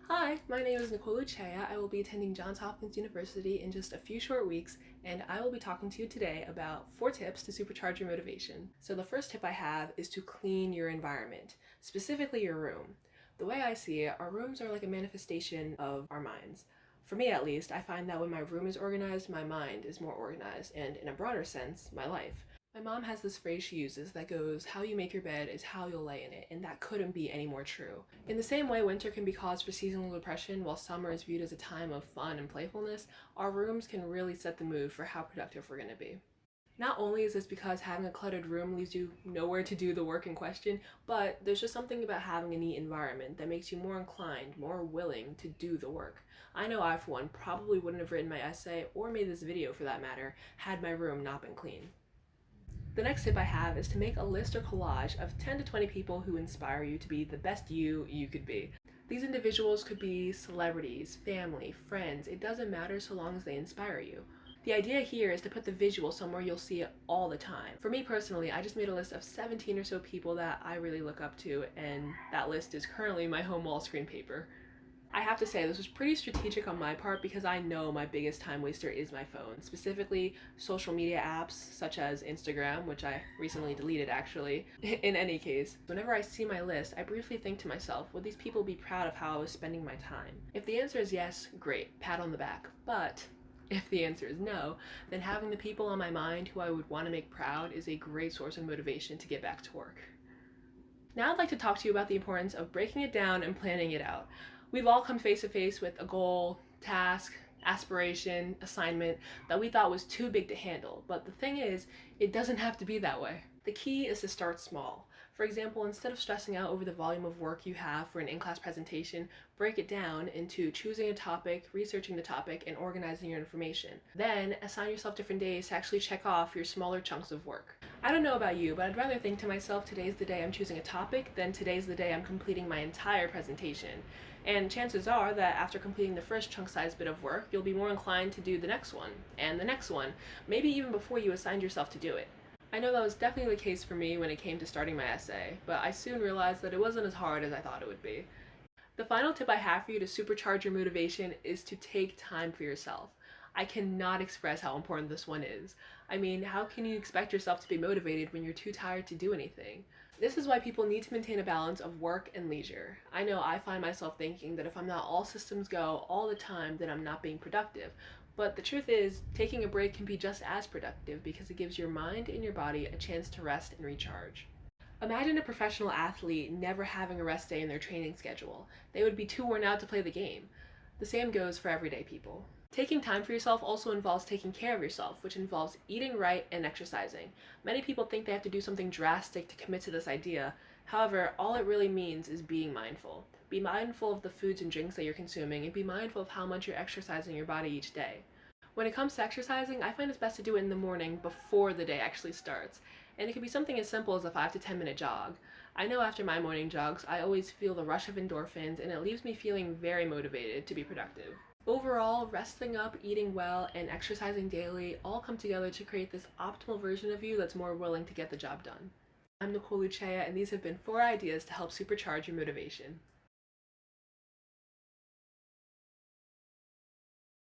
Hi, my name is Nicole Ucheya. I will be attending Johns Hopkins University in just a few short weeks, and I will be talking to you today about 4 tips to supercharge your motivation. So the first tip I have is to clean your environment, specifically your room. The way I see it, our rooms are like a manifestation of our minds. For me at least, I find that when my room is organized, my mind is more organized, and in a broader sense, my life. My mom has this phrase she uses that goes, "How you make your bed is how you'll lay in it," and that couldn't be any more true. In the same way winter can be cause for seasonal depression while summer is viewed as a time of fun and playfulness, our rooms can really set the mood for how productive we're going to be. Not only is this because having a cluttered room leaves you nowhere to do the work in question, but there's just something about having a neat environment that makes you more inclined, more willing to do the work. I know I, for one, probably wouldn't have written my essay, or made this video for that matter, had my room not been clean. The next tip I have is to make a list or collage of 10 to 20 people who inspire you to be the best you could be. These individuals could be celebrities, family, friends, it doesn't matter so long as they inspire you. The idea here is to put the visual somewhere you'll see it all the time. For me personally, I just made a list of 17 or so people that I really look up to, and that list is currently my home wall screen paper. I have to say, this was pretty strategic on my part because I know my biggest time waster is my phone, specifically social media apps such as Instagram, which I recently deleted actually. In any case, whenever I see my list, I briefly think to myself, would these people be proud of how I was spending my time? If the answer is yes, great, pat on the back. But if the answer is no, then having the people on my mind who I would want to make proud is a great source of motivation to get back to work. Now I'd like to talk to you about the importance of breaking it down and planning it out. We've all come face to face with a goal, task, aspiration, assignment that we thought was too big to handle, but the thing is, it doesn't have to be that way. The key is to start small. For example, instead of stressing out over the volume of work you have for an in-class presentation, break it down into choosing a topic, researching the topic, and organizing your information. Then, assign yourself different days to actually check off your smaller chunks of work. I don't know about you, but I'd rather think to myself, today's the day I'm choosing a topic, than today's the day I'm completing my entire presentation. And chances are that after completing the first chunk-sized bit of work, you'll be more inclined to do the next one, and the next one, maybe even before you assigned yourself to do it. I know that was definitely the case for me when it came to starting my essay, but I soon realized that it wasn't as hard as I thought it would be. The final tip I have for you to supercharge your motivation is to take time for yourself. I cannot express how important this one is. I mean, how can you expect yourself to be motivated when you're too tired to do anything? This is why people need to maintain a balance of work and leisure. I know I find myself thinking that if I'm not all systems go all the time, then I'm not being productive. But the truth is, taking a break can be just as productive because it gives your mind and your body a chance to rest and recharge. Imagine a professional athlete never having a rest day in their training schedule. They would be too worn out to play the game. The same goes for everyday people. Taking time for yourself also involves taking care of yourself, which involves eating right and exercising. Many people think they have to do something drastic to commit to this idea. However, all it really means is being mindful. Be mindful of the foods and drinks that you're consuming, and be mindful of how much you're exercising your body each day. When it comes to exercising, I find it's best to do it in the morning before the day actually starts. And it can be something as simple as a 5 to 10 minute jog. I know after my morning jogs, I always feel the rush of endorphins, and it leaves me feeling very motivated to be productive. Overall, resting up, eating well, and exercising daily all come together to create this optimal version of you that's more willing to get the job done. I'm Nicole Ucheya, and these have been 4 ideas to help supercharge your motivation.